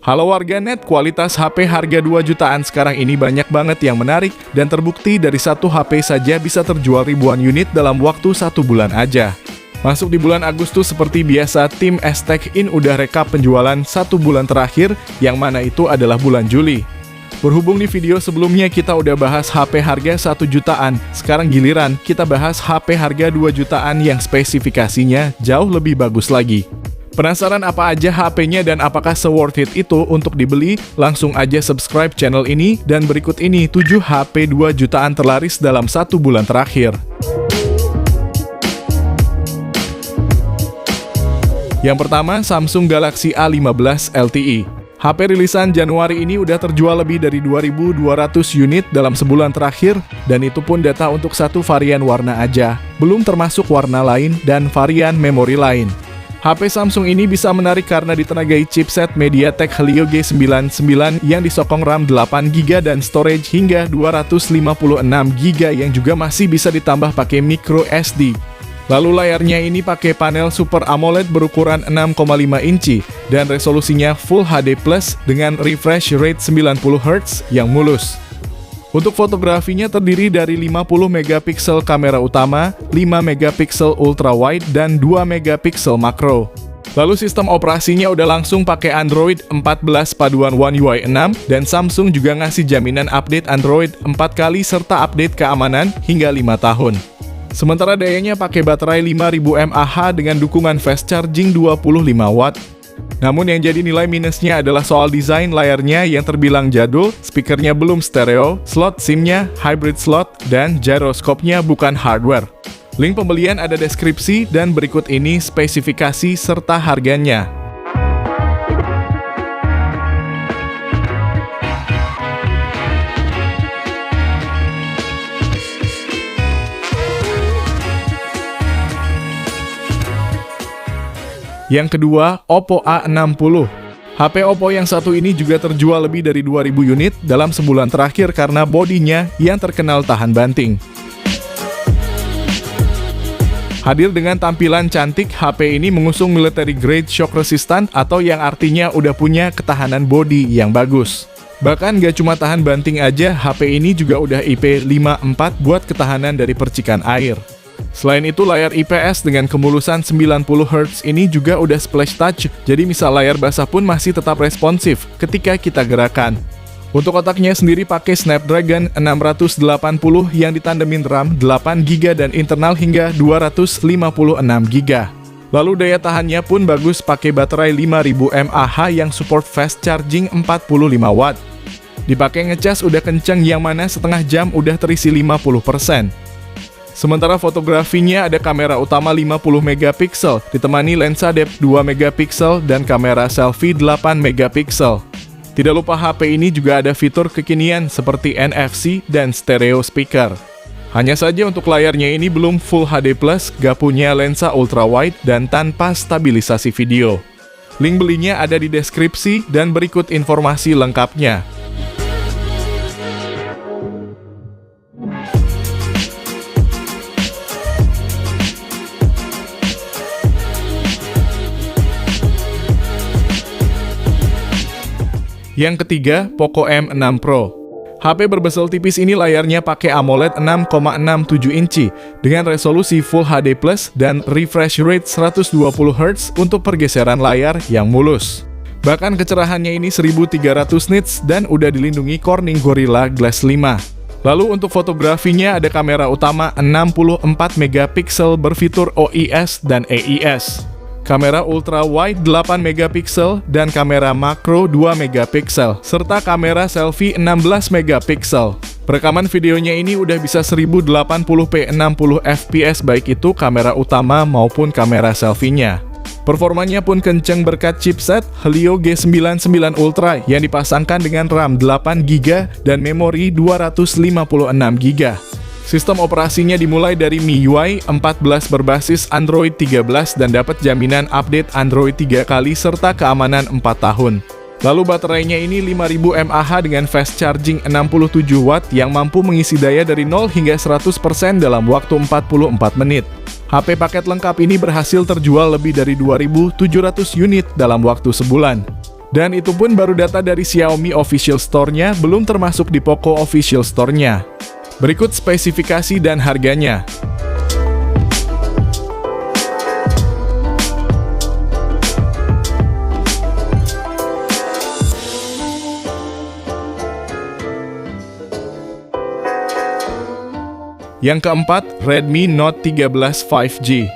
Halo warganet, kualitas HP harga 2 jutaan sekarang ini banyak banget yang menarik dan terbukti dari satu HP saja bisa terjual ribuan unit dalam waktu 1 bulan aja. Masuk di bulan Agustus seperti biasa, tim S-Tech-In udah rekap penjualan 1 bulan terakhir, yang mana itu adalah bulan Juli. Berhubung di video sebelumnya kita udah bahas HP harga 1 jutaan, sekarang giliran kita bahas HP harga 2 jutaan yang spesifikasinya jauh lebih bagus lagi. Penasaran apa aja HP-nya dan apakah se-worth it itu untuk dibeli? Langsung aja subscribe channel ini dan berikut ini 7 HP 2 jutaan terlaris dalam 1 bulan terakhir. Yang pertama, Samsung Galaxy A15 LTE. HP rilisan Januari ini udah terjual lebih dari 2.200 unit dalam sebulan terakhir, dan itu pun data untuk satu varian warna aja, belum termasuk warna lain dan varian memori lain. HP Samsung ini bisa menarik karena ditenagai chipset MediaTek Helio G99 yang disokong RAM 8GB dan storage hingga 256GB yang juga masih bisa ditambah pakai micro SD. Lalu layarnya ini pakai panel Super AMOLED berukuran 6,5 inci dan resolusinya Full HD Plus dengan refresh rate 90Hz yang mulus. Untuk fotografinya terdiri dari 50 megapiksel kamera utama, 5 megapiksel ultra wide, dan 2 megapiksel makro. Lalu sistem operasinya udah langsung pakai Android 14 paduan One UI 6, dan Samsung juga ngasih jaminan update Android 4 kali serta update keamanan hingga 5 tahun. Sementara dayanya pakai baterai 5000 mAh dengan dukungan fast charging 25 watt. Namun yang jadi nilai minusnya adalah soal desain layarnya yang terbilang jadul, speakernya belum stereo, slot SIM-nya hybrid slot, dan gyroscope-nya bukan hardware. Link pembelian ada deskripsi dan berikut ini spesifikasi serta harganya. Yang kedua, Oppo A60. HP Oppo yang satu ini juga terjual lebih dari 2.000 unit dalam sebulan terakhir karena bodinya yang terkenal tahan banting. Hadir dengan tampilan cantik, HP ini mengusung military grade shock resistant atau yang artinya udah punya ketahanan bodi yang bagus. Bahkan gak cuma tahan banting aja, HP ini juga udah IP54 buat ketahanan dari percikan air. Selain itu, layar IPS dengan kemulusan 90Hz ini juga udah splash touch, jadi misal layar basah pun masih tetap responsif ketika kita gerakan. Untuk otaknya sendiri pakai Snapdragon 680 yang ditandemin RAM 8GB dan internal hingga 256GB. Lalu daya tahannya pun bagus pakai baterai 5000 mAh yang support fast charging 45 watt. Dipakai ngecas udah kenceng yang mana setengah jam udah terisi 50%. Sementara fotografinya ada kamera utama 50 megapiksel, ditemani lensa depth 2 megapiksel dan kamera selfie 8 megapiksel. Tidak lupa HP ini juga ada fitur kekinian seperti NFC dan stereo speaker. Hanya saja untuk layarnya ini belum Full HD Plus, gak punya lensa ultra wide dan tanpa stabilisasi video. Link belinya ada di deskripsi dan berikut informasi lengkapnya. Yang ketiga, Poco M6 Pro. HP berbesel tipis ini layarnya pakai AMOLED 6,67 inci dengan resolusi Full HD Plus dan refresh rate 120Hz untuk pergeseran layar yang mulus. Bahkan kecerahannya ini 1300 nits dan udah dilindungi Corning Gorilla Glass 5. Lalu untuk fotografinya ada kamera utama 64 megapiksel berfitur OIS dan AIS. Kamera ultra wide 8 megapiksel dan kamera makro 2 megapiksel serta kamera selfie 16 megapiksel. Perekaman videonya ini udah bisa 1080p 60 fps baik itu kamera utama maupun kamera selfie-nya. Performanya pun kenceng berkat chipset Helio G99 Ultra yang dipasangkan dengan RAM 8GB dan memori 256GB. Sistem operasinya dimulai dari MIUI 14 berbasis Android 13 dan dapat jaminan update Android 3 kali serta keamanan 4 tahun. Lalu baterainya ini 5000 mAh dengan fast charging 67 watt yang mampu mengisi daya dari 0 hingga 100% dalam waktu 44 menit. HP paket lengkap ini berhasil terjual lebih dari 2.700 unit dalam waktu sebulan. Dan itu pun baru data dari Xiaomi Official Store-nya, belum termasuk di Poco Official Store-nya. Berikut spesifikasi dan harganya. Yang keempat, Redmi Note 13 5G.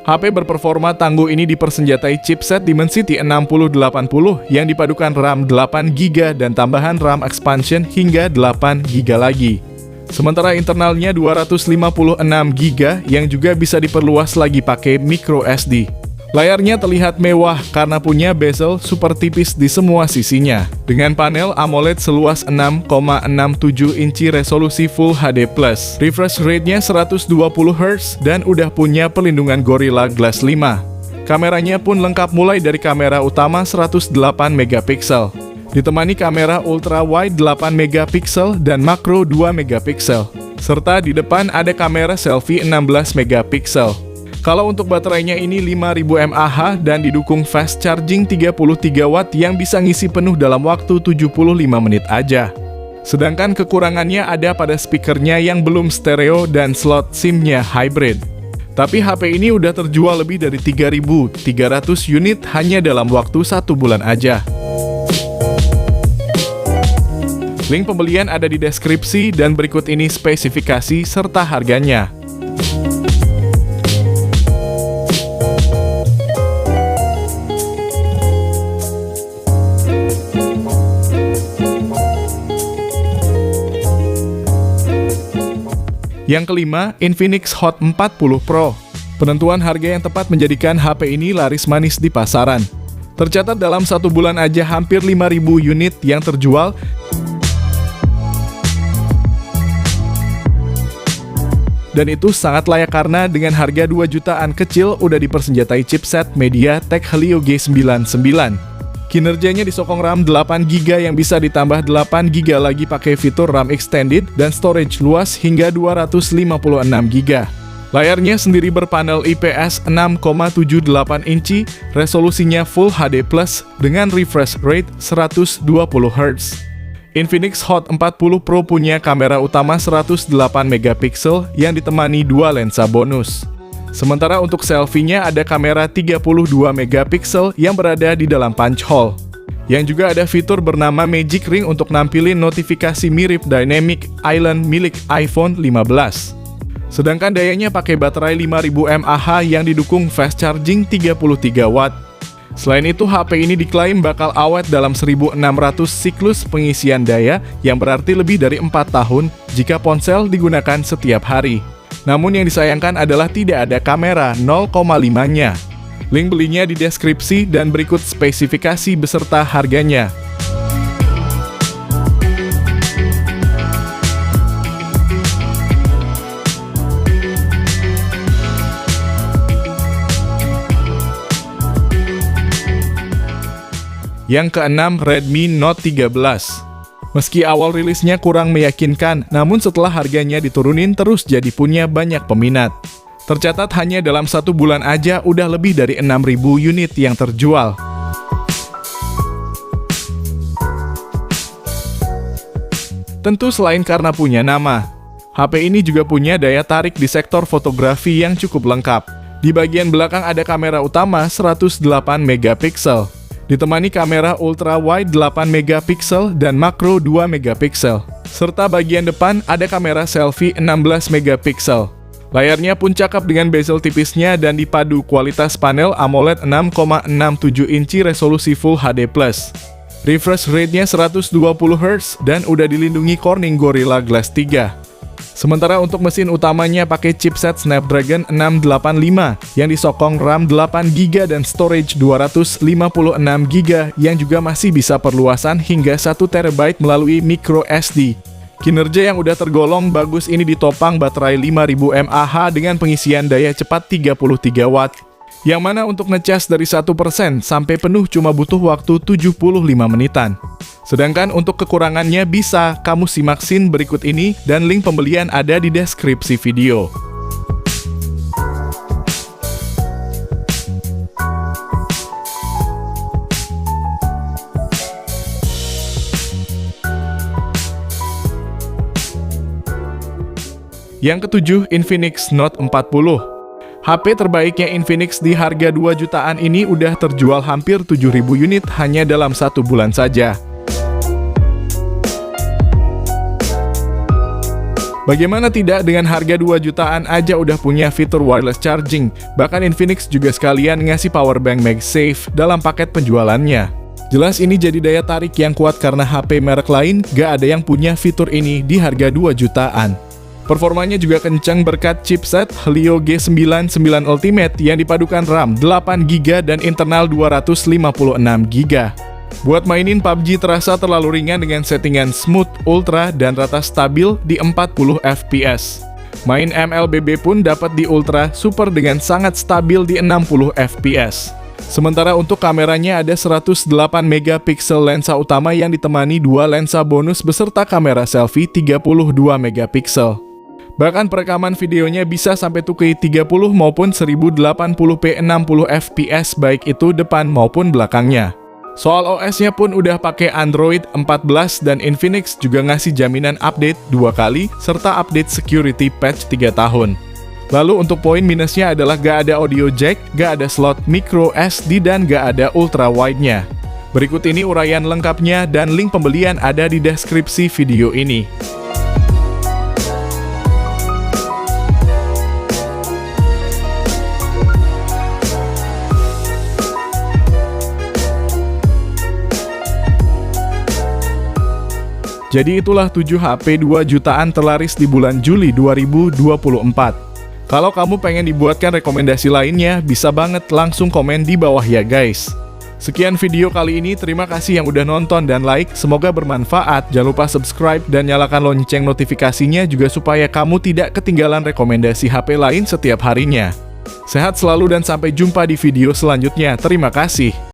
HP berperforma tangguh ini dipersenjatai chipset Dimensity 6080 yang dipadukan RAM 8GB dan tambahan RAM expansion hingga 8GB lagi. Sementara internalnya 256GB yang juga bisa diperluas lagi pakai micro SD. Layarnya terlihat mewah karena punya bezel super tipis di semua sisinya. Dengan panel AMOLED seluas 6,67 inci resolusi Full HD+. Refresh rate-nya 120Hz dan udah punya perlindungan Gorilla Glass 5. Kameranya pun lengkap mulai dari kamera utama 108MP, ditemani kamera ultra wide 8MP dan makro 2MP. Serta di depan ada kamera selfie 16MP. Kalau untuk baterainya ini 5000 mAh dan didukung fast charging 33 watt yang bisa ngisi penuh dalam waktu 75 menit aja. Sedangkan kekurangannya ada pada speakernya yang belum stereo dan slot SIM-nya hybrid. Tapi HP ini udah terjual lebih dari 3.300 unit hanya dalam waktu 1 bulan aja. Link pembelian ada di deskripsi dan berikut ini spesifikasi serta harganya. Yang kelima, Infinix Hot 40 Pro. Penentuan harga yang tepat menjadikan HP ini laris manis di pasaran. Tercatat dalam 1 bulan aja hampir 5.000 unit yang terjual. Dan itu sangat layak karena dengan harga 2 jutaan kecil udah dipersenjatai chipset MediaTek Helio G99. Kinerjanya disokong RAM 8GB yang bisa ditambah 8GB lagi pakai fitur RAM extended dan storage luas hingga 256GB. Layarnya sendiri berpanel IPS 6,78 inci, resolusinya Full HD+, dengan refresh rate 120Hz. Infinix Hot 40 Pro punya kamera utama 108MP yang ditemani 2 lensa bonus. Sementara untuk selfie-nya ada kamera 32MP yang berada di dalam punch hole. Yang juga ada fitur bernama Magic Ring untuk nampilin notifikasi mirip Dynamic Island milik iPhone 15. Sedangkan dayanya pakai baterai 5000 mAh yang didukung fast charging 33 watt. Selain itu, HP ini diklaim bakal awet dalam 1600 siklus pengisian daya yang berarti lebih dari 4 tahun jika ponsel digunakan setiap hari. Namun yang disayangkan adalah tidak ada kamera 0,5-nya. Link belinya di deskripsi dan berikut spesifikasi beserta harganya. Yang keenam, Redmi Note 13. Meski awal rilisnya kurang meyakinkan, namun setelah harganya diturunin terus jadi punya banyak peminat. Tercatat hanya dalam 1 bulan aja udah lebih dari 6.000 unit yang terjual. Tentu selain karena punya nama, HP ini juga punya daya tarik di sektor fotografi yang cukup lengkap. Di bagian belakang ada kamera utama 108MP. Ditemani kamera ultra wide 8MP dan makro 2MP. Serta bagian depan ada kamera selfie 16MP. Layarnya pun cakep dengan bezel tipisnya dan dipadu kualitas panel AMOLED 6,67 inci resolusi Full HD+. Refresh rate-nya 120Hz dan udah dilindungi Corning Gorilla Glass 3. Sementara untuk mesin utamanya pakai chipset Snapdragon 685 yang disokong RAM 8GB dan storage 256GB yang juga masih bisa perluasan hingga 1TB melalui micro SD. Kinerja yang udah tergolong bagus ini ditopang baterai 5000 mAh dengan pengisian daya cepat 33 watt. Yang mana untuk ngecas dari 1% sampai penuh cuma butuh waktu 75 menitan. Sedangkan untuk kekurangannya bisa kamu simak scene berikut ini dan link pembelian ada di deskripsi video. Yang ketujuh, Infinix Note 40. HP terbaiknya Infinix di harga 2 jutaan ini udah terjual hampir 7.000 unit hanya dalam 1 bulan saja. Bagaimana tidak, dengan harga 2 jutaan aja udah punya fitur wireless charging. Bahkan Infinix juga sekalian ngasih powerbank MagSafe dalam paket penjualannya. Jelas ini jadi daya tarik yang kuat karena HP merek lain gak ada yang punya fitur ini di harga 2 jutaan. Performanya juga kencang berkat chipset Helio G99 Ultimate yang dipadukan RAM 8GB dan internal 256GB. Buat mainin PUBG terasa terlalu ringan dengan settingan smooth, ultra, dan rata stabil di 40 fps. Main MLBB pun dapat di ultra super dengan sangat stabil di 60 fps. Sementara untuk kameranya ada 108 megapiksel lensa utama yang ditemani 2 lensa bonus beserta kamera selfie 32 megapiksel. Bahkan perekaman videonya bisa sampai 2K 30 maupun 1080p 60 fps baik itu depan maupun belakangnya. Soal OS-nya pun udah pakai Android 14 dan Infinix juga ngasih jaminan update 2 kali serta update security patch 3 tahun. Lalu untuk poin minusnya adalah gak ada audio jack, gak ada slot micro SD dan gak ada ultra wide-nya. Berikut ini uraian lengkapnya dan link pembelian ada di deskripsi video ini. Jadi itulah 7 HP 2 jutaan terlaris di bulan Juli 2024. Kalau kamu pengen dibuatkan rekomendasi lainnya, bisa banget langsung komen di bawah ya guys. Sekian video kali ini, terima kasih yang udah nonton dan like, semoga bermanfaat. Jangan lupa subscribe dan nyalakan lonceng notifikasinya juga supaya kamu tidak ketinggalan rekomendasi HP lain setiap harinya. Sehat selalu dan sampai jumpa di video selanjutnya, terima kasih.